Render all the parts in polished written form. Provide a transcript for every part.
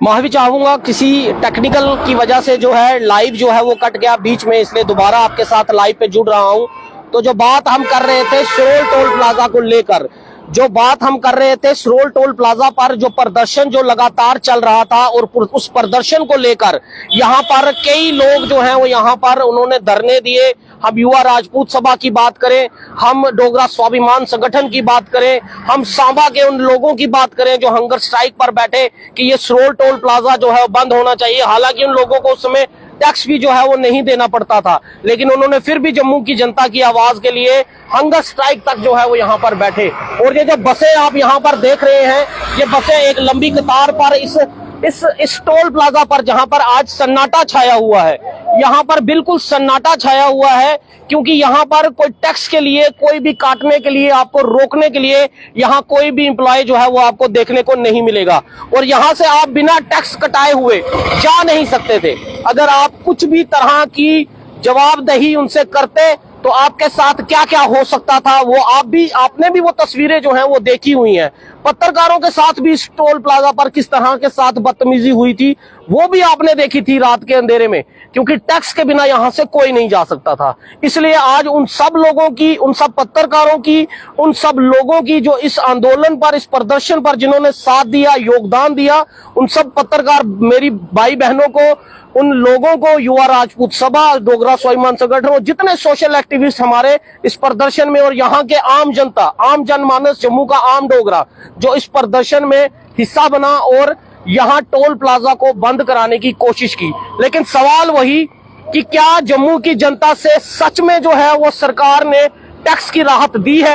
मैं भी चाहूंगा, किसी टेक्निकल की वजह से जो है लाइव जो है वो कट गया बीच में, इसलिए दोबारा आपके साथ लाइव पे जुड़ रहा हूं। तो जो बात हम कर रहे थे सिरोल टोल प्लाजा को लेकर, जो बात हम कर रहे थे सिरोल टोल प्लाजा पर जो प्रदर्शन जो लगातार चल रहा था, और उस प्रदर्शन को लेकर यहाँ पर कई लोग जो हैं वो यहाँ पर उन्होंने धरने दिए। हम युवा राजपूत सभा की बात करें, हम डोगरा स्वाभिमान संगठन की बात करें, हम सांबा के उन लोगों की बात करें जो हंगर स्ट्राइक पर बैठे कि ये सिरोल टोल प्लाजा जो है बंद होना चाहिए। हालांकि उन लोगों को उस समय टैक्स भी जो है वो नहीं देना पड़ता था, लेकिन उन्होंने फिर भी जम्मू की जनता की आवाज के लिए हंगर स्ट्राइक तक जो है वो यहाँ पर बैठे। और ये जो बसें आप यहाँ पर देख रहे हैं, ये बसें एक लंबी कतार पर इस टोल प्लाजा पर, जहां पर आज सन्नाटा छाया हुआ है, यहाँ पर बिल्कुल सन्नाटा छाया हुआ है, क्योंकि यहाँ पर कोई टैक्स के लिए, कोई भी काटने के लिए, आपको रोकने के लिए यहाँ कोई भी एम्प्लॉय जो है वो आपको देखने को नहीं मिलेगा। और यहाँ से आप बिना टैक्स कटाए हुए जा नहीं सकते थे। अगर आप कुछ भी तरह की जवाबदेही उनसे करते तो आपके साथ क्या क्या हो सकता था, वो आपने भी वो तस्वीरें जो हैं वो देखी हुई हैं। पत्रकारों के साथ भी इस टोल प्लाजा पर किस तरह के साथ बदतमीजी हुई थी वो भी आपने देखी थी रात के अंधेरे में, क्योंकि टैक्स के बिना यहां से कोई नहीं जा सकता था। इसलिए आज उन सब लोगों की, उन सब पत्रकारों की, उन सब लोगों की जो इस आंदोलन पर, इस प्रदर्शन पर जिन्होंने साथ दिया, योगदान दिया, उन सब पत्रकार मेरी भाई बहनों को, उन लोगों को, युवा राजपूत सभा, डोगरा स्वाभिमान संगठन और जितने सोशल एक्टिविस्ट हमारे इस प्रदर्शन में, और यहाँ के आम जनता, आम जनमानस, जम्मू का आम डोगरा जो इस प्रदर्शन में हिस्सा बना और यहाँ टोल प्लाजा को बंद कराने की कोशिश की। लेकिन सवाल वही कि क्या जम्मू की जनता से सच में जो है वो सरकार ने टैक्स की राहत दी है?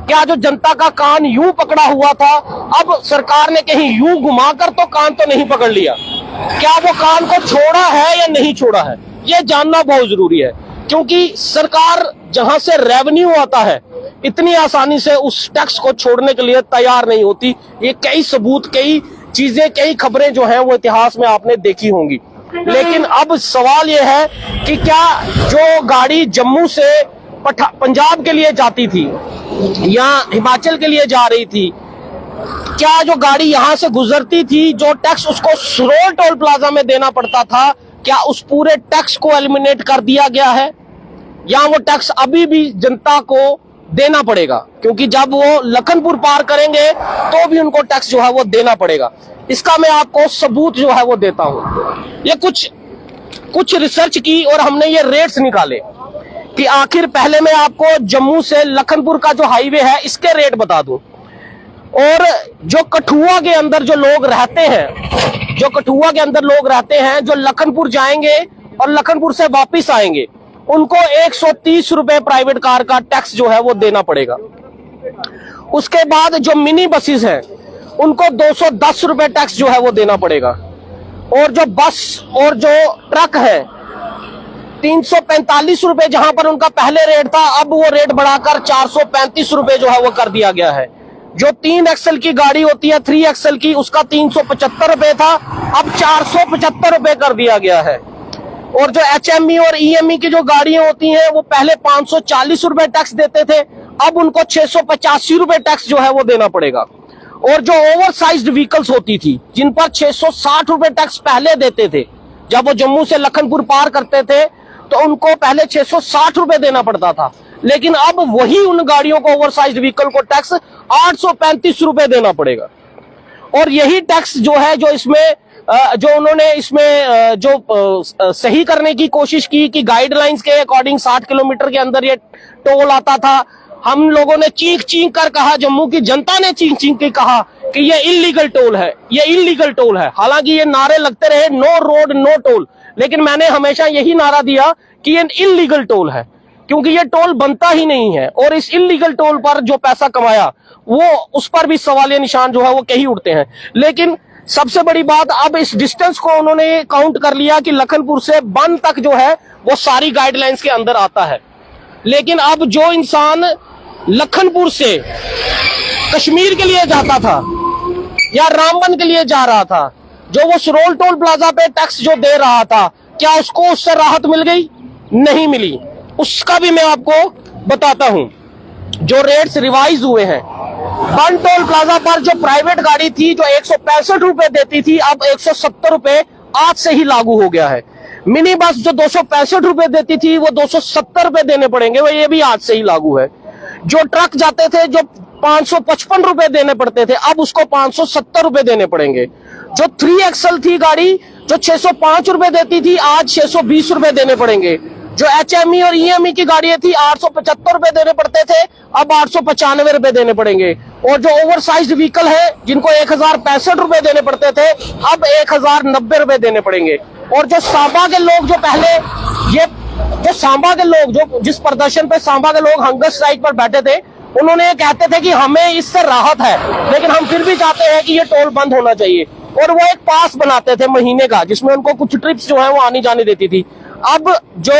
क्या जो जनता का कान यूं पकड़ा हुआ था, अब सरकार ने कहीं यूं घुमाकर तो कान तो नहीं पकड़ लिया? क्या वो कान को छोड़ा है या नहीं छोड़ा है, ये जानना बहुत जरूरी है। क्योंकि सरकार जहां से रेवेन्यू आता है, इतनी आसानी से उस टैक्स को छोड़ने के लिए तैयार नहीं होती। ये कई सबूत, कई चीजें, कई खबरें जो हैं वो इतिहास में आपने देखी होंगी। लेकिन अब सवाल ये है कि क्या जो गाड़ी जम्मू से पंजाब के लिए जाती थी या हिमाचल के लिए जा रही थी, क्या जो गाड़ी यहां से गुजरती थी, जो टैक्स उसको सिरोल टोल प्लाजा में देना पड़ता था, क्या उस पूरे टैक्स को एलिमिनेट कर दिया गया है, या वो टैक्स अभी भी जनता को देना पड़ेगा? क्योंकि जब वो लखनपुर पार करेंगे तो भी उनको टैक्स जो है वो देना पड़ेगा। इसका मैं आपको सबूत जो है वो देता हूं। ये कुछ रिसर्च की और हमने ये रेट्स निकाले कि आखिर पहले मैं आपको जम्मू से लखनपुर का जो हाईवे है इसके रेट बता दूं, और जो कठुआ के अंदर जो लोग रहते हैं, जो कठुआ के अंदर लोग रहते हैं, जो लखनपुर जाएंगे और लखनपुर से वापिस आएंगे, उनको 130 रुपए प्राइवेट कार का टैक्स जो है वो देना पड़ेगा। उसके बाद जो मिनी बसेस हैं उनको 210 रुपए टैक्स जो है वो देना पड़ेगा, और जो बस और जो ट्रक है 345 रुपए, जहां पर उनका पहले रेट था, अब वो रेट बढ़ाकर 435 रुपए जो है वो कर दिया गया है। जो 3 एक्सल की गाड़ी होती है, 3 एक्सल की, उसका 375 रुपए था, अब 475 रुपए कर दिया गया है। और जो HME और EME की जो गाड़ियां होती हैं वो पहले 540 रुपए टैक्स देते थे, अब उनको 685 रुपए टैक्स जो है वो देना पड़ेगा। और जो ओवरसाइज्ड व्हीकल्स होती थी, जिन पर 660 रुपए टैक्स पहले देते थे, जब वो जम्मू से लखनपुर पार करते थे तो उनको पहले 660 रुपए देना पड़ता था, लेकिन अब वही उन गाड़ियों को, ओवरसाइज्ड व्हीकल को टैक्स 835 रुपए देना पड़ेगा। और यही टैक्स जो है, जो इसमें जो उन्होंने इसमें जो सही करने की कोशिश की कि गाइडलाइंस के अकॉर्डिंग 60 किलोमीटर के अंदर ये टोल आता था, हम लोगों ने चीख चीख कर कहा, जम्मू की जनता ने चीख चीख के कहा कि ये इलीगल टोल है, ये इलीगल टोल है। हालांकि ये नारे लगते रहे, नो रोड नो टोल, लेकिन मैंने हमेशा यही नारा दिया कि ये इलीगल टोल है, क्योंकि ये टोल बनता ही नहीं है। और इस इलीगल टोल पर जो पैसा कमाया, वो उस पर भी सवालिया निशान जो है वो कहीं उठते हैं। लेकिन सबसे बड़ी बात, अब इस डिस्टेंस को उन्होंने काउंट कर लिया कि लखनपुर से बन तक जो है वो सारी गाइडलाइंस के अंदर आता है। लेकिन अब जो इंसान लखनपुर से कश्मीर के लिए जाता था या रामबन के लिए जा रहा था, जो वो सिरोल टोल प्लाजा पे टैक्स जो दे रहा था, क्या उसको उससे राहत मिल गई? नहीं मिली। उसका भी मैं आपको बताता हूं। जो रेट्स रिवाइज हुए हैं, बन टोल प्लाजा पर जो प्राइवेट गाड़ी थी जो 165 रुपए देती थी, अब 170 रुपए आज से ही लागू हो गया है। मिनी बस जो 265 रुपए देती थी वो 270 रुपए देने पड़ेंगे, वो ये भी आज से ही लागू है। जो ट्रक जाते थे जो 555 रुपए देने पड़ते थे, अब उसको 570 रुपए देने पड़ेंगे। जो 3XL थी गाड़ी जो 605 रुपए देती थी, आज 620 रुपए देने पड़ेंगे। जो HME और EME की गाड़ियां थी 875 रुपए देने पड़ते थे, अब 895 रुपए देने पड़ेंगे। और जो ओवरसाइज्ड व्हीकल है जिनको 1065 रुपए देने पड़ते थे, अब 1090 रुपए देने पड़ेंगे। और जो सांबा के लोग जो पहले ये जो सांबा के लोग जो जिस प्रदर्शन पे सांबा के लोग हंगर स्ट्राइक पर बैठे थे, उन्होंने ये कहते थे कि हमें इससे राहत है, लेकिन हम फिर भी चाहते हैं कि ये टोल बंद होना चाहिए। और वो एक पास बनाते थे महीने का, जिसमें उनको कुछ ट्रिप्स जो है वो आनी जानी देती थी। अब जो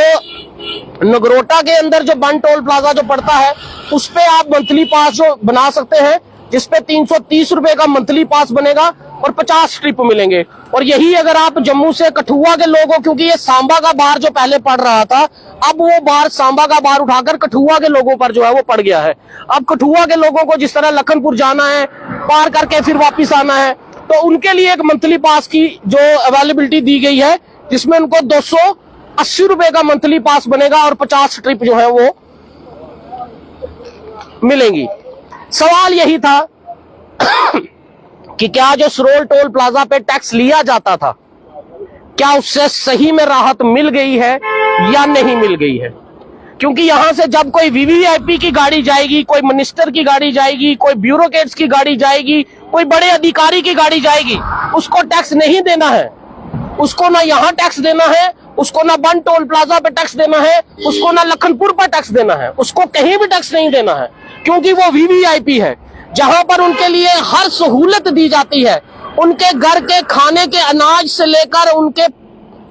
नगरोटा के अंदर जो बन टोल प्लाजा जो पड़ता है, उस पे आप मंथली पास जो बना सकते हैं, जिसपे 330 रुपए का मंथली पास बनेगा और 50 ट्रिप मिलेंगे। और यही अगर आप जम्मू से कठुआ के लोगों, क्योंकि ये सांबा का बार जो पहले पड़ रहा था, अब वो बार सांबा का बार उठाकर कठुआ के लोगों पर जो है वो पड़ गया है। अब कठुआ के लोगों को जिस तरह लखनपुर जाना है, पार करके फिर वापिस आना है, तो उनके लिए एक मंथली पास की जो अवेलेबिलिटी दी गई है, जिसमें उनको 280 रुपए का मंथली पास बनेगा और 50 ट्रिप जो है वो मिलेंगी। सवाल यही था कि क्या जो सरोल टोल प्लाजा पे टैक्स लिया जाता था, क्या उससे सही में राहत मिल गई है या नहीं मिल गई है? क्योंकि यहां से जब कोई VVIP की गाड़ी जाएगी, कोई मिनिस्टर की गाड़ी जाएगी, कोई ब्यूरोक्रेट्स की गाड़ी जाएगी, कोई बड़े अधिकारी की गाड़ी जाएगी, उसको टैक्स नहीं देना है। उसको ना यहाँ टैक्स देना है, उसको ना बन टोल प्लाजा पे टैक्स देना है, उसको ना लखनपुर पर टैक्स देना है, उसको कहीं भी टैक्स नहीं देना है, क्योंकि वो VVIP है, जहां पर उनके लिए हर सहूलत दी जाती है। उनके घर के खाने के अनाज से लेकर उनके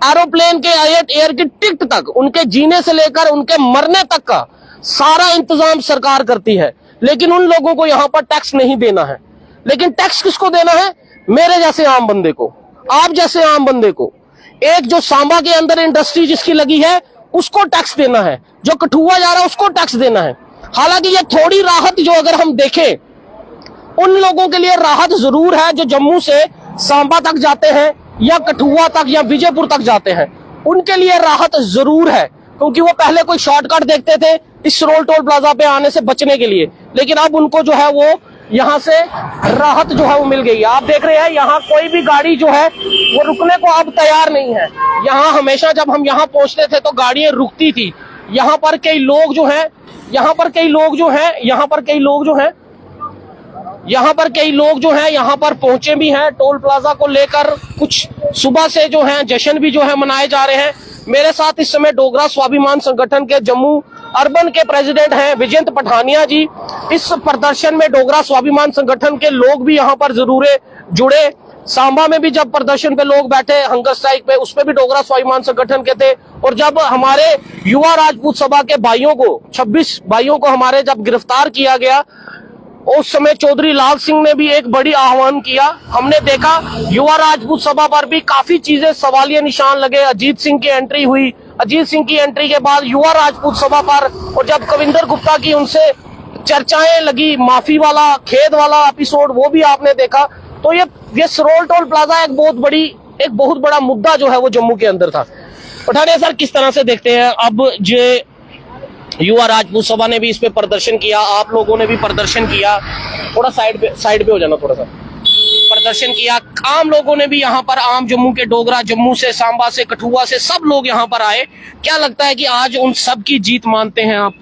एरोप्लेन के एयर की टिकट तक, उनके जीने से लेकर उनके मरने तक का सारा इंतजाम सरकार करती है। लेकिन उन लोगों को यहाँ पर टैक्स नहीं देना है। लेकिन टैक्स किसको देना है? मेरे जैसे आम बंदे को, आप जैसे आम बंदे को। एक जो सांबा के अंदर इंडस्ट्री जिसकी लगी है उसको टैक्स देना है, जो कठुआ जा रहा है उसको टैक्स देना है। हालांकि ये थोड़ी राहत जो अगर हम देखें, उन लोगों के लिए राहत जरूर है जो जम्मू से सांबा तक जाते हैं या कठुआ तक या विजयपुर तक जाते हैं, उनके लिए राहत जरूर है, क्योंकि वो पहले कोई शॉर्टकट देखते थे इस सरोल टोल प्लाजा पे आने से बचने के लिए। लेकिन अब उनको जो है वो यहाँ से राहत जो है वो मिल गई है। आप देख रहे हैं यहाँ कोई भी गाड़ी जो है वो रुकने को अब तैयार नहीं है। यहाँ हमेशा जब हम यहाँ पहुंचते थे तो गाड़ियां रुकती थी। यहाँ पर कई लोग जो हैं, यहाँ पर कई लोग जो हैं, यहाँ पर कई लोग जो हैं, यहाँ पर कई लोग जो हैं यहाँ पर पहुंचे भी हैं। टोल प्लाजा को लेकर कुछ सुबह से जो है जश्न भी जो है मनाए जा रहे हैं। मेरे साथ इस समय डोगरा स्वाभिमान संगठन के जम्मू अर्बन के प्रेसिडेंट हैं विजयंत पठानिया जी। इस प्रदर्शन में डोगरा स्वाभिमान संगठन के लोग भी यहाँ पर जरूर जुड़े। सांबा में भी जब प्रदर्शन पे लोग बैठे हंगर स्ट्राइक पे, उसपे भी डोगरा स्वाभिमान संगठन के थे। और जब हमारे युवा राजपूत सभा के भाइयों को, 26 भाइयों को हमारे जब गिरफ्तार किया गया, उस समय चौधरी लाल सिंह ने भी एक बड़ी आह्वान किया। हमने देखा युवा राजपूत सभा पर भी काफी चीजें सवालिया निशान लगे। अजीत सिंह की एंट्री हुई, अजीत सिंह की एंट्री के बाद युवा राजपूत सभा पर, और जब कविंदर गुप्ता की उनसे चर्चाएं लगी, माफी वाला खेद वाला एपिसोड वो भी आपने देखा। तो ये सरोल टोल प्लाजा एक बहुत बड़ा मुद्दा जो है वो जम्मू के अंदर था। पठानिया सर, किस तरह से देखते हैं अब जो युवा राजपूत सभा ने भी इस पे प्रदर्शन किया, आप लोगों ने भी प्रदर्शन किया, थोड़ा साइड पे हो जाना, थोड़ा सा प्रदर्शन किया, आम लोगों ने भी यहाँ पर, आम जम्मू के डोगरा, जम्मू से, सांबा से, कठुआ से सब लोग यहाँ पर आए। क्या लगता है कि आज उन सब की जीत मानते हैं आप?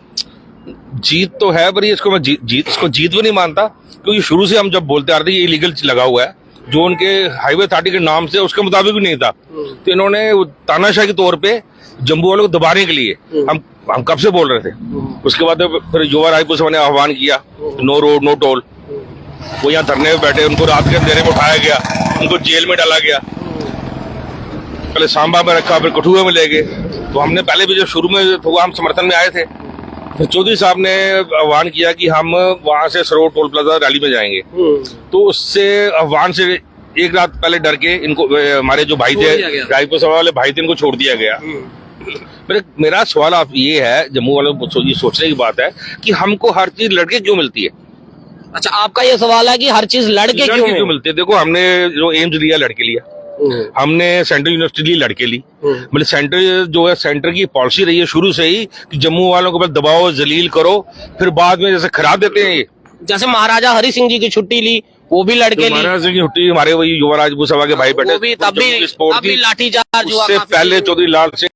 जीत तो है, पर इसको मैं इसको जीत भी नहीं मानता, क्योंकि शुरू से हम जब बोलते आ रहे थे ये इलीगल लगा हुआ है, जो उनके हाईवे अथॉरिटी के नाम से उसके मुताबिक भी नहीं था। तो इन्होंने तानाशाही के तौर पे जम्मू वालों को दबाने के लिए हम कब से बोल रहे थे। उसके बाद फिर युवा राजपूत सभा ने आह्वान किया नो रोड नो टोल। वो यहाँ धरने में बैठे, उनको रात के अंधेरे में उठाया गया, उनको जेल में डाला गया, पहले सांबा में रखा, फिर कठुआ में ले गए। तो हमने पहले भी जब शुरू में हुआ हम समर्थन में आए थे, फिर चौधरी साहब ने आह्वान किया कि हम वहां से सरोल टोल प्लाजा रैली में जाएंगे। तो उससे आह्वान से एक रात पहले डर के इनको, हमारे जो भाई थे राजपूत सभा वाले भाई थे, इनको छोड़ दिया गया। मेरा सवाल आप ये है, जम्मू वालों को ये सोचने की बात है कि हमको हर चीज लड़के क्यों मिलती है? अच्छा, आपका ये सवाल है कि हर चीज लड़के क्यों मिलती है? देखो, हमने जो एम्स लिया लड़के लिया, हमने सेंट्रल यूनिवर्सिटी ली लड़के ली। मतलब सेंटर जो है, सेंटर की पॉलिसी रही है शुरू से ही कि जम्मू वालों को बस दबाओ, जलील करो, फिर बाद में जैसे खराब देते हैं ये। जैसे महाराजा हरि सिंह जी की छुट्टी ली, वो भी लड़के ली। महाराजा सिंह की छुट्टी, हमारे वही युवराज भूसभा के भाई बैठे, वो भी तब भी लाठीचार्ज हुआ। उससे पहले चौधरी लाल सिंह,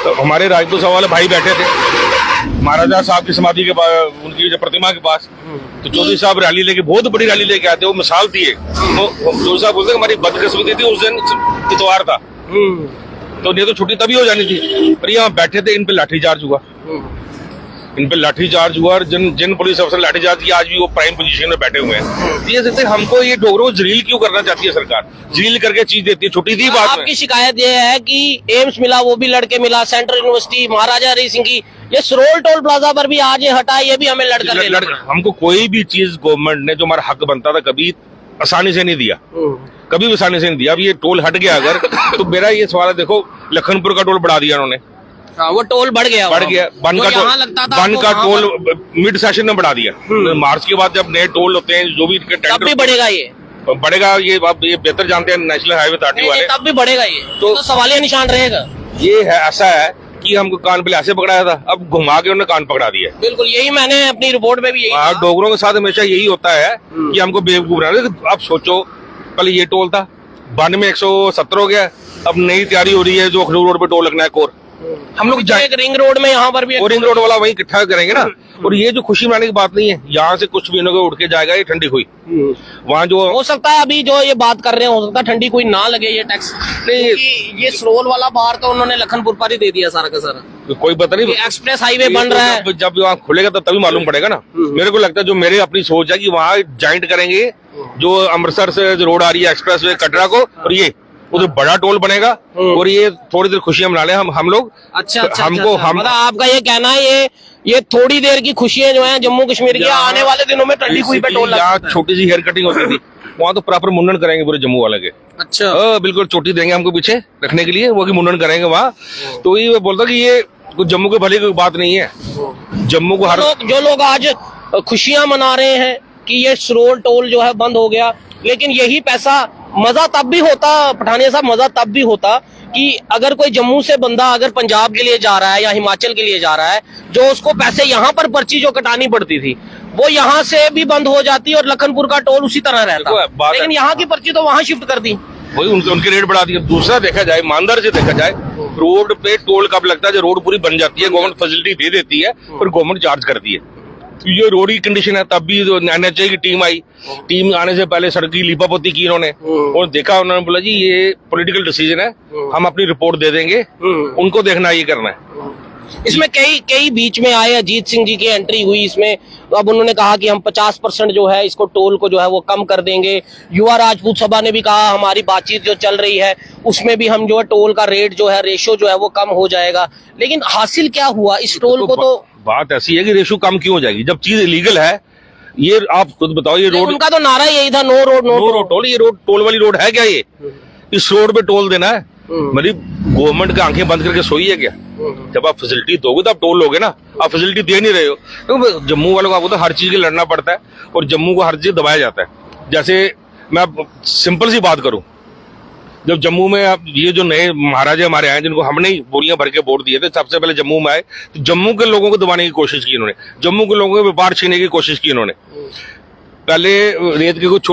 तो हमारे राजपूत सभा वाले भाई बैठे थे महाराजा साहब की समाधि के पास, उनकी जो प्रतिमा के पास। तो चौधरी साहब रैली लेके, बहुत बड़ी रैली लेके आते, वो मिसाल थी एक। तो चौधरी साहब बोलते हमारी बदकिस्मती थी, उस दिन इतवार था, तो नहीं तो छुट्टी तभी हो जानी थी। पर यहाँ बैठे थे, इन पे लाठीचार्ज हुआ, इन पे लाठीचार्ज हुआ। और जिन पुलिस अफसर लाठीचार्ज किया, आज भी वो प्राइम पोजीशन में बैठे हुए हैं। ये देखते हमको ये डोगरों को जलील क्यों करना चाहती है सरकार? जलील करके चीज देती है, छुट्टी दी बात में। आपकी शिकायत ये है कि एम्स मिला, वो भी लड़के मिला, सेंट्रल यूनिवर्सिटी, महाराजा हरि सिंह की, ये सरोल टोल प्लाजा पर भी आज ये हटा, ये भी हमें लड़कर हमको कोई भी चीज गवर्नमेंट ने जो हमारा हक बनता था कभी आसानी से नहीं दिया, कभी भी आसानी से नहीं दिया। अब ये टोल हट गया अगर, तो मेरा ये सवाल है, देखो लखनपुर का टोल बढ़ा दिया उन्होंने, वो टोल बढ़ गया। बन का टोल मिड सेशन में बढ़ा दिया। मार्च के बाद जब नए टोल होते हैं, जो भी तब भी बढ़ेगा, ये बढ़ेगा। ये आप ये बेहतर जानते हैं नेशनल हाईवे अथॉरिटी वाले, तब भी बढ़ेगा ये, तो सवालिया निशान रहेगा। ये है, ऐसा है कि हमको कान पे ऐसे पकड़ाया था, अब घुमा के उन्होंने कान पकड़ा दिया। बिल्कुल, यही मैंने अपनी रिपोर्ट में भी यही डोगरों के साथ हमेशा यही होता है कि हमको बेवकूफ बना। आप सोचो, पहले ये टोल था, बाद में 170 हो गया, अब नई तैयारी हो रही है जो अखनूर रोड पे टोल लगना है कोर। हम लोग एक रिंग रोड में, यहाँ पर भी और रिंग रोड वाला वही इकट्ठा करेंगे ना। और ये जो खुशी मनाने की बात नहीं है, यहाँ से कुछ भी उठ के जाएगा ये ठंडी हुई। वहाँ जो हो सकता है अभी जो ये बात कर रहे हैं, हो सकता है ठंडी कोई ना लगे ये टैक्स, ये सरोल वाला बाहर तो उन्होंने लखनपुर पर ही दे दिया सारा का सारा। कोई पता नहीं, एक्सप्रेस हाईवे बन रहा है, जब वहाँ खुलेगा तो तभी मालूम पड़ेगा ना। मेरे को लगता है, जो मेरे अपनी सोच है कि वहाँ जॉइंट करेंगे, जो अमृतसर से जो रोड आ रही है एक्सप्रेस वे कटरा को, और ये उधर बड़ा टोल बनेगा, और ये थोड़ी देर खुशियां मना ले हम लोग। अच्छा, हमको हम मतलब आपका ये कहना है, ये थोड़ी देर की खुशियां जो हैं जम्मू कश्मीर की, आने वाले दिनों में ठंडी हुई पे टोल लगता है। छोटी सी हेयर कटिंग होती थी, वहाँ तो प्रॉपर मुंडन करेंगे पूरे जम्मू वाले के। अच्छा, बिल्कुल चोटी देंगे हमको पीछे रखने के लिए, वो की मुंडन करेंगे वहाँ। तो ये बोलता कि ये जम्मू के भले की बात नहीं है। जम्मू को जो लोग आज खुशियां मना रहे हैं कि ये सरोल टोल जो है बंद हो गया, लेकिन यही पैसा, मजा तब भी होता पठानिया साहब, मजा तब भी होता कि अगर कोई जम्मू से बंदा अगर पंजाब के लिए जा रहा है या हिमाचल के लिए जा रहा है, जो उसको पैसे यहाँ पर पर्ची जो कटानी पड़ती थी, वो यहाँ से भी बंद हो जाती और लखनपुर का टोल उसी तरह रहता। लेकिन यहाँ की पर्ची तो वहाँ शिफ्ट कर दी, वही उनके रेट बढ़ा दिए। दूसरा देखा जाए, ईमानदार से देखा जाए, रोड पे टोल कब लगता है? जब रोड पूरी बन जाती है, गवर्नमेंट फैसिलिटी दे देती है, पर गवर्नमेंट चार्ज करती है। ये रोड की कंडीशन है। तब भी एनएचए की टीम आई, टीम आने से पहले सड़क की लीपापोती की इन्होंने, और देखा, उन्होंने बोला जी ये पॉलिटिकल डिसीजन है, हम अपनी रिपोर्ट दे देंगे, उनको देखना ये करना है। इसमें कई बीच में आए, अजीत सिंह जी की एंट्री हुई इसमें, तो अब उन्होंने कहा कि हम 50% जो है इसको टोल को जो है वो कम कर देंगे। युवा राजपूत सभा ने भी कहा हमारी बातचीत जो चल रही है उसमें भी हम जो है टोल का रेट जो है, रेशो जो है वो कम हो जाएगा। लेकिन हासिल क्या हुआ इस टोल को? तो बात ऐसी है कि रेशो कम क्यों हो जाएगी जब चीज इलीगल है? ये आप खुद बताओ। ये रोड, उनका तो नारा यही था, नो रोड टोल। ये रोड टोल वाली रोड है क्या? ये इस रोड पे टोल देना है? मतलब गवर्नमेंट का आंखें बंद करके सोई है क्या? जब आप फैसिलिटी दोगे तो आप टोल लोगे ना, आप फैसिलिटी दे नहीं रहे हो। तो जम्मू वालों को आपको तो हर चीज के लड़ना पड़ता है, और जम्मू को हर चीज दबाया जाता है। जैसे मैं सिंपल सी बात करूं, जब जम्मू में आप ये जो नए महाराजा हमारे आए, जिनको हमने ही बोरियां भर के वोट दिए थे, सबसे पहले जम्मू में आए, तो जम्मू के लोगों को दबाने की कोशिश की इन्होंने, जम्मू के लोगों के व्यापार छीनने की कोशिश की इन्होंने। पहले रेत के कुछ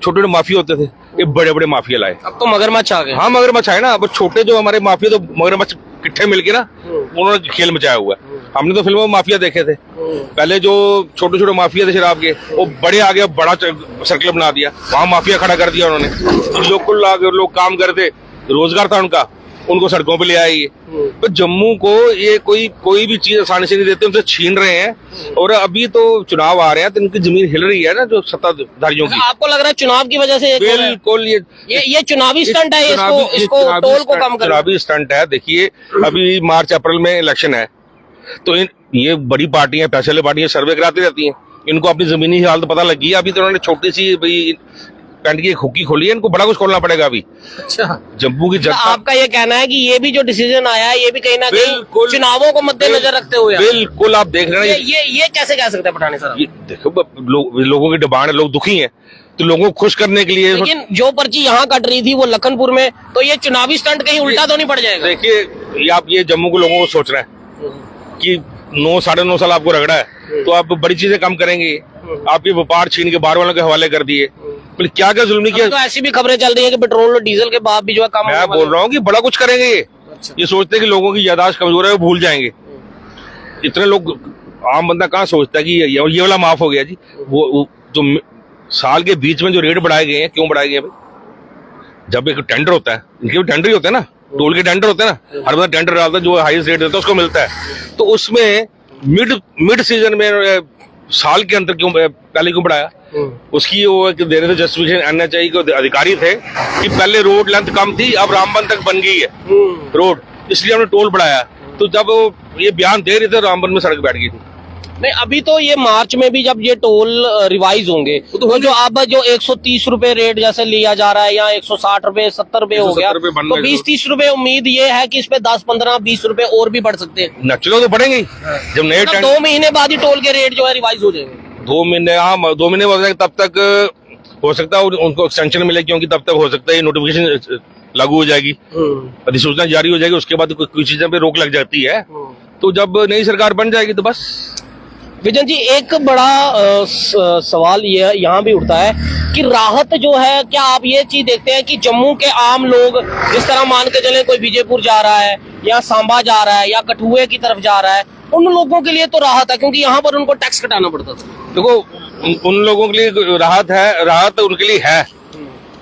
छोटे माफिया होते थे, ये बड़े बड़े माफिया लाए। अब तो मगरमच्छ आ गए। हाँ, मगरमच्छ आए ना। अब छोटे जो हमारे माफिया, तो मगरमच्छ इकट्ठे मिलके ना उन्होंने खेल मचाया हुआ है। हमने तो फिल्मों में माफिया देखे थे, पहले जो छोटे छोटे माफिया थे शराब के, वो बड़े आ गया, बड़ा सर्कल बना दिया, वहां माफिया खड़ा कर दिया उन्होंने। लोग काम करते, रोजगार था उनका, उनको सड़कों पे ले आए। ये तो जम्मू को ये कोई भी चीज आसानी से नहीं देते, उनसे छीन रहे हैं। और अभी तो चुनाव आ रहे हैं, तो इनकी जमीन हिल रही है ना, जो सत्ताधारियों की। आपको लग रहा है चुनाव की वजह से? बिल्कुल, ये चुनावी स्टंट है, इसको टोल को कम करना। चुनावी स्टंट है। देखिए, अभी मार्च अप्रैल में इलेक्शन है, तो ये बड़ी पार्टियां, पैसे वाली पार्टियां सर्वे कराती रहती हैं, इनको अपनी जमीनी हालत पता लगी है। अभी तो उन्होंने छोटी सी पैंट की एक हुक्की खोली है, इनको बड़ा कुछ खोलना पड़ेगा अभी। अच्छा, जम्मू की तो जनता, आपका ये कहना है कि ये भी जो डिसीजन आया है ये भी कहीं ना कहीं बिल्कुल, चुनावों को मद्देनजर रखते हुए आया है? बिल्कुल आप देख रहे हैं ये कैसे कह सकते हैं पठानी साहब? ये देखो लोगों की डिमांड है, लोग दुखी हैं, तो लोगों को खुश करने के लिए। लेकिन जो पर्ची यहाँ कट रही थी वो लखनपुर में, तो ये चुनावी स्टंट कहीं उल्टा तो नहीं पड़ जाएगा? देखिए, ये आप ये जम्मू के लोगों को सोच रहे हैं कि 9 साढ़े 9 साल आपको रगड़ा है, तो आप बड़ी चीजें कम करेंगे। आप ये व्यापार छीन के बाहर वालों के हवाले कर दिए, फिर क्या क्या जुल्म नहीं किया। तो ऐसी भी खबरें चल रही है कि पेट्रोल और डीजल के भाव भी जो है कम मैं बोल रहा हूँ कि बड़ा कुछ करेंगे ये। अच्छा। ये सोचते हैं कि लोगों की यादाश्त कमजोर है, वो भूल जाएंगे। इतने लोग, आम बंदा कहाँ सोचता है कि ये वाला माफ हो गया जी। वो जो साल के बीच में जो रेट बढ़ाए गए हैं, क्यों बढ़ाए गए हैं भाई? जब एक टेंडर होता है, इनके भी टेंडर ही होते हैं ना, टोल के टेंडर होते हैं ना, हर बंदा टेंडर डालता है, जो हाईएस्ट रेट देता है उसको मिलता है। तो उसमें मिड सीजन में साल के अंतर क्यों पहले क्यों बढ़ाया? उसकी वो दे रहे थे जस्टिफिकेशन, एनएचआई के अधिकारी थे कि पहले रोड लेंथ कम थी, अब रामबन तक बन गई है रोड, इसलिए हमने टोल बढ़ाया। तो जब ये बयान दे रहे थे, रामबन में सड़क बैठ गई थी। नहीं, अभी तो ये मार्च में भी जब ये टोल रिवाइज होंगे तो जो अब जो 130 रुपए रेट जैसे लिया जा रहा है, या 160 रुपए 70 रुपए हो गया, तो 20-30 रुपए उम्मीद ये है कि इस पे 10-15-20 रुपए और भी बढ़ सकते हैं। नक्चलों तो बढ़ेंगे ही। जब नए 2 महीने बाद ही टोल के रेट जो है रिवाइज हो जाएंगे। 2 महीने, हाँ 2 महीने बाद तब तक हो सकता है उनको एक्सटेंशन मिले, क्योंकि तब तक हो सकता है नोटिफिकेशन लागू हो जाएगी, अधिसूचना जारी हो जाएगी, उसके बाद कुछ चीजों पे रोक लग जाती है। तो जब नई सरकार बन जाएगी तो बस। विजन जी, एक बड़ा सवाल ये यहाँ भी उठता है कि राहत जो है, क्या आप ये चीज देखते हैं कि जम्मू के आम लोग जिस तरह मान के चले कोई विजयपुर जा रहा है या सांबा जा रहा है या कठुए की तरफ जा रहा है, उन लोगों के लिए तो राहत है क्योंकि यहाँ पर उनको टैक्स कटाना पड़ता था। देखो, उन लोगों के लिए राहत है, राहत उनके लिए है,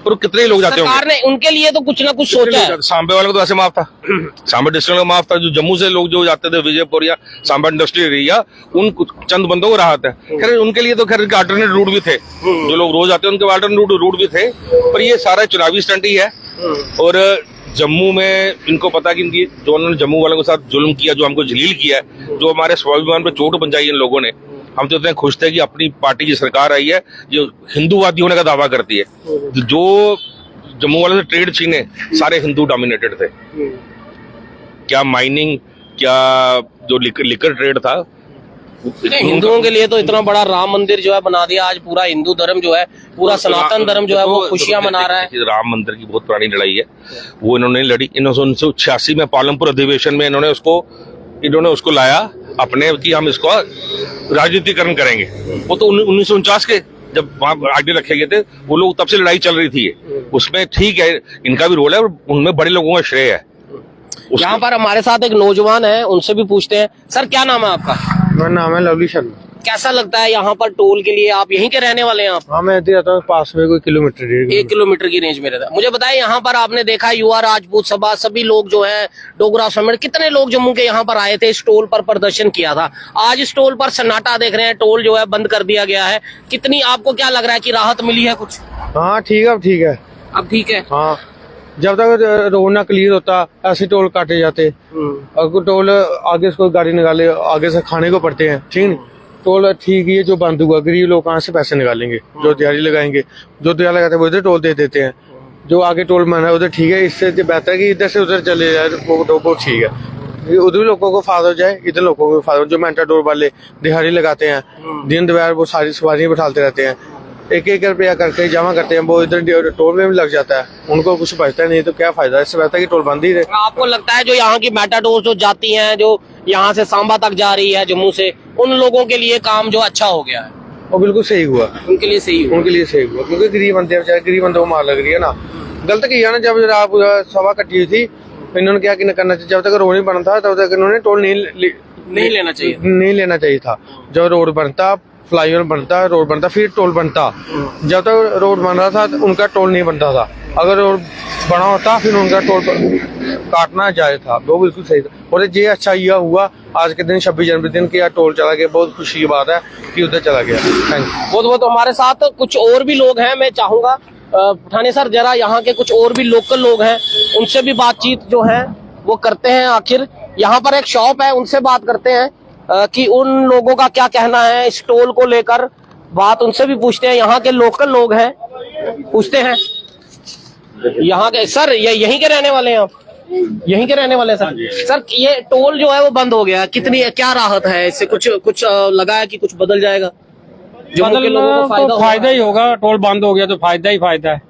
पर कितने लोग जाते होंगे? सरकार ने उनके लिए तो कुछ ना कुछ सोचा है। सांबे वाले को तो ऐसे माफ था, सांबा डिस्ट्रिक्ट का माफ था। जो जम्मू से लोग जो जाते थे विजयपुर या सांबा इंडस्ट्रियल एरिया, उन चंद बंदों को राहत है। खैर उनके लिए तो खैर अल्टरनेट रूट भी थे, जो लोग रोज आते हैं उनके अल्टरनेट रूट भी थे, पर ये सारा चुनावी स्टंट ही है। और जम्मू में इनको पता कि इनकी जो उन्होंने जम्मू वालों के साथ जुल्म किया, जो हमको जलील किया है, जो हमारे स्वाभिमान पे चोट पहुंचाई इन लोगों ने, हम तो इतने खुश थे कि अपनी पार्टी की सरकार आई है जो हिंदूवादी होने का दावा करती है। जो जम्मू वालों से ट्रेड छीने, सारे हिंदू डोमिनेटेड थे। क्या माइनिंग, क्या जो लिकर ट्रेड था, हिंदुओं के लिए तो इतना बड़ा राम मंदिर जो है बना दिया। आज पूरा हिंदू धर्म जो है, पूरा सनातन धर्म जो है वो खुशियां मना रहा है। राम मंदिर की बहुत पुरानी लड़ाई है, वो इन्होंने लड़ी। 1986 में पालमपुर अधिवेशन में इन्होंने उसको लाया अपने कि हम इसको राजनीतिकरण करेंगे। वो तो 1949 के जब वहां आगे रखे गए थे, वो लोग तब से लड़ाई चल रही थी। उसमें ठीक है, इनका भी रोल है, उनमें बड़े लोगों का श्रेय है। यहाँ पर हमारे साथ एक नौजवान है, उनसे भी पूछते हैं। सर, क्या नाम है आपका? मेरा नाम है लवली शर्मा। कैसा लगता है यहाँ पर टोल के लिए? आप यहीं के रहने वाले हैं? आप? हाँ, मैं इधर रहता हूँ, पास में कोई किलोमीटर 1 किलोमीटर की रेंज में रहता है। मुझे बताएं, यहाँ पर आपने देखा युवा राजपूत सभा, सभी लोग जो है, डोगरा समेत कितने लोग जम्मू के यहाँ पर आए थे, इस टोल पर प्रदर्शन किया था। आज इस टोल पर सन्नाटा देख रहे हैं, टोल जो है बंद कर दिया गया है। कितनी आपको क्या लग रहा है कि राहत मिली है कुछ? हाँ ठीक है, अब ठीक है। अब ठीक है। हाँ, जब तक रोड ना क्लियर होता ऐसे टोल काटे जाते। अगर टोल आगे से कोई गाड़ी निकाले, आगे से खाने को पड़ते हैं, ठीक। टोल ठीक ही है, जो बंद हुआ, गरीब लोग कहाँ से पैसे निकालेंगे? जो दिहाड़ी लगाएंगे, जो दिहाड़ी लगाते हैं वो इधर टोल दे देते हैं। जो आगे टोल बना है उधर ठीक है, इससे बेहतर है कि इधर से उधर चले जाए, वो ठीक है। उधर भी लोगों को फायदा हो जाए, इधर लोगों को फायदा हो। जो मेंटाडोर वाले दिहाड़ी लगाते हैं, दिन दोपहर वो सारी सवारियां बैठाते रहते हैं, 1-1 रुपया करके जमा करते हैं, वो इधर टोल में भी लग जाता है, उनको कुछ बचता नहीं, तो क्या फायदा? इससे बेहतर कि टोल बंद ही रहे। आपको लगता है जो यहाँ की मेटाडोर जो जाती हैं, जो यहाँ से सांबा तक जा रही है जम्मू से, उन लोगों के लिए काम जो अच्छा हो गया है? वो बिल्कुल सही हुआ, उनके लिए सही हुआ। उनके लिए सही हुआ, क्योंकि गरीब बंदे बेचारे, गरीब बंदों को मार लग रही है ना। गलत किया ना, जब आप सभा कटी हुई थी, इन्होंने क्या करना चाहिए? जब तक रोड नहीं बना था तब तक इन्होंने टोल नहीं लेना चाहिए था। जब रोड बनता, फ्लाईओवर बनता, रोड बनता, फिर टोल बनता। जब तक रोड बन रहा था उनका टोल नहीं बनता था। अगर रोड बना होता फिर उनका टोल काटना जायज था, वो बिल्कुल सही था। और ये अच्छा यह हुआ आज के दिन 26 जनवरी दिन कि टोल चला गया, बहुत खुशी की बात है कि उधर चला गया। Thank you. बहुत हमारे साथ कुछ और भी लोग हैं, मैं चाहूंगा पठानी सर जरा यहाँ के कुछ और भी लोकल लोग हैं, उनसे भी बातचीत जो है वो करते हैं। आखिर यहाँ पर एक शॉप है, उनसे बात करते हैं कि उन लोगों का क्या कहना है इस टोल को लेकर। बात उनसे भी पूछते हैं, यहाँ के लोकल लोग हैं पूछते हैं यहाँ के सर, ये यहीं के रहने वाले हैं आप? यहीं के रहने वाले हैं सर? सर ये टोल जो है वो बंद हो गया, कितनी क्या राहत है इससे? कुछ लगा है कि कुछ बदल जाएगा? जम्मू के लोगों को तो फायदा ही होगा। टोल बंद हो गया तो फायदा ही फायदा है।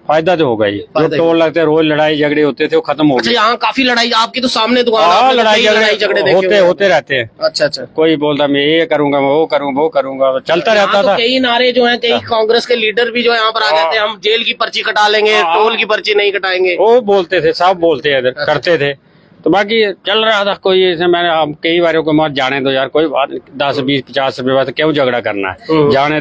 फायदा तो होगा ही। जो टोल लगते रोज लड़ाई झगड़े होते थे वो खत्म हो अच्छा, गए। यहाँ काफी लड़ाई, आपकी तो सामने दुकान है, आपने लड़ाई झगड़े झगड़े होते रहते हैं। अच्छा अच्छा। कोई बोलता मैं ये करूंगा, मैं वो करूंगा, चलता रहता यहाँ तो था। कई नारे जो हैं, कई कांग्रेस के लीडर भी जो है यहाँ पर आ गए थे, हम जेल की पर्ची कटा लेंगे, टोल की पर्ची नहीं कटाएंगे। वो बोलते थे, सब बोलते हैं इधर, करते थे। तो बाकी चल रहा था। कोई ऐसे मैंने अब कई बारों को मत जाने दो यार, कोई बात 10 20 50 रुपए बात, क्यों झगड़ा करना है? जाने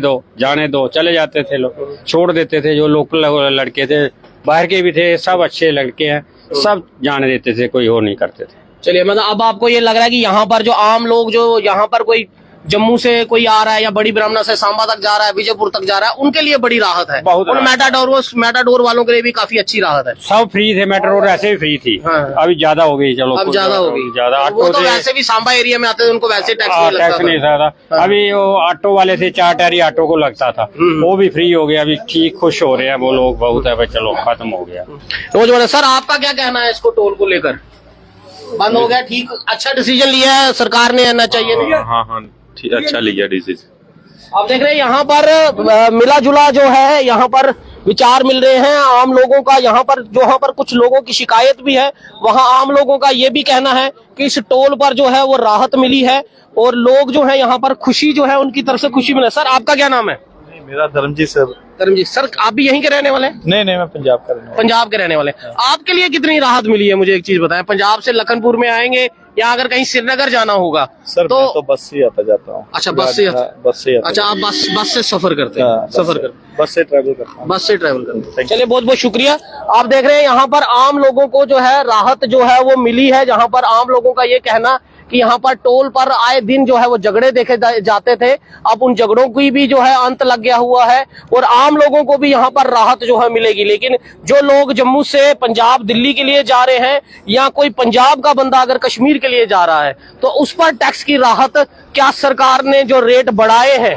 दो चले जाते थे लोग, छोड़ देते थे। जो लोकल लड़के थे, बाहर के भी थे, सब अच्छे लड़के हैं, सब जाने देते थे, कोई वो नहीं करते थे। चलिए, मतलब अब आपको ये लग रहा है कि यहाँ पर जो आम लोग, जो यहाँ पर कोई जम्मू से कोई आ रहा है या बड़ी ब्राह्मणा से सांबा तक जा रहा है, विजयपुर तक जा रहा है, उनके लिए बड़ी राहत है। बहुत और मेटाडोर वालों के लिए भी काफी अच्छी राहत है। सब फ्री थे, मेट्रो ऐसे भी फ्री थी। हाँ। अभी ज्यादा हो गई। चलो अब ज्यादा हो गई। ज्यादा। वो तो वैसे भी सांबा एरिया में आते थे, उनको वैसे टैक्स नहीं था। अभी वो ऑटो वाले थे, 4 टायरी ऑटो को लगता था, वो भी फ्री हो गया। अभी ठीक खुश हो रहे हैं वो लोग बहुत है भाई, चलो खत्म हो गया। रोज सर, आपका क्या कहना है इसको, टोल को लेकर? बंद हो गया, ठीक, अच्छा डिसीजन लिया है सरकार ने, आना चाहिए नहीं? हाँ अच्छा लिया डिसीजन। आप देख रहे हैं यहाँ पर मिला जुला जो है, यहाँ पर विचार मिल रहे हैं आम लोगों का। यहाँ पर कुछ लोगों की शिकायत भी है, वहाँ आम लोगों का ये भी कहना है कि इस टोल पर जो है वो राहत मिली है, और लोग जो है यहाँ पर खुशी जो है, उनकी तरफ से खुशी मिले। सर आपका क्या नाम है? मेरा धर्मजीत सर। धर्मजीत सर, आप भी यहीं के रहने वाले हैं? नहीं मैं पंजाब का रहने वाला। पंजाब के रहने वाले। आपके लिए कितनी राहत मिली है, मुझे एक चीज बताएं। पंजाब से लखनपुर में आएंगे या अगर कहीं श्रीनगर जाना होगा सर तो? मैं तो बस से आता जाता हूँ। अच्छा, बस से? अच्छा, आप बस से सफर करते हैं? बस से ट्रैवल करता हूँ। बस से ट्रैवल करते हैं। चलिए, बहुत बहुत शुक्रिया। आप देख रहे हैं यहाँ पर आम लोगों को जो है राहत जो है वो मिली है, जहाँ पर आम लोगों का ये कहना कि यहाँ पर टोल पर आए दिन जो है वो झगड़े देखे जाते थे, अब उन झगड़ों की भी जो है अंत लग गया हुआ है, और आम लोगों को भी यहाँ पर राहत जो है मिलेगी। लेकिन जो लोग जम्मू से पंजाब दिल्ली के लिए जा रहे हैं, या कोई पंजाब का बंदा अगर कश्मीर के लिए जा रहा है, तो उस पर टैक्स की राहत क्या सरकार ने जो रेट बढ़ाए हैं,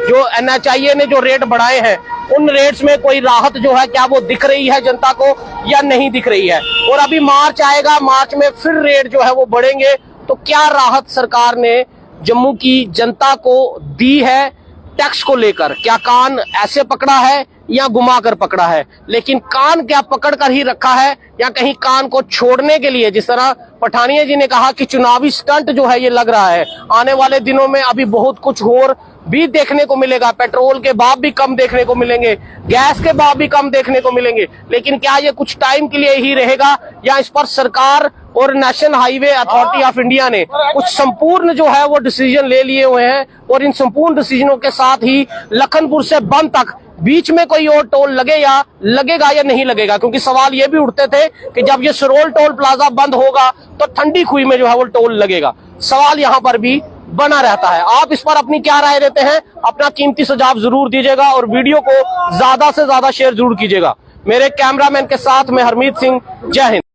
जो NHIA ने जो रेट बढ़ाए हैं, उन रेट्स में कोई राहत जो है क्या वो दिख रही है जनता को या नहीं दिख रही है? और अभी मार्च आएगा, मार्च में फिर रेट जो है वो बढ़ेंगे, तो क्या राहत सरकार ने जम्मू की जनता को दी है टैक्स को लेकर? क्या कान ऐसे पकड़ा है या घुमा कर पकड़ा है? लेकिन कान क्या पकड़ कर ही रखा है, या कहीं कान को छोड़ने के लिए, जिस तरह पठानिया जी ने कहा कि चुनावी स्टंट जो है ये लग रहा है? आने वाले दिनों में अभी बहुत कुछ और भी देखने को मिलेगा। पेट्रोल के भाव भी कम देखने को मिलेंगे, गैस के भाव भी कम देखने को मिलेंगे। लेकिन क्या ये कुछ टाइम के लिए ही रहेगा, या इस पर सरकार और national highway authority of India ने कुछ संपूर्ण जो है वो डिसीजन ले लिए हुए हैं, और इन संपूर्ण डिसीजनों के साथ ही लखनपुर से बंद तक बीच में कोई और टोल लगेगा या नहीं लगेगा? क्योंकि सवाल ये भी उठते थे कि जब ये सरोल टोल प्लाजा बंद होगा तो ठंडी खुई में जो है वो टोल लगेगा। सवाल यहाँ पर भी बना रहता है। आप इस पर अपनी क्या राय देते हैं? अपना कीमती सुझाव जरूर दीजिएगा, और वीडियो को ज्यादा से ज्यादा शेयर जरूर कीजिएगा। मेरे कैमरामैन के साथ मैं हरमीत सिंह, जय हिंद।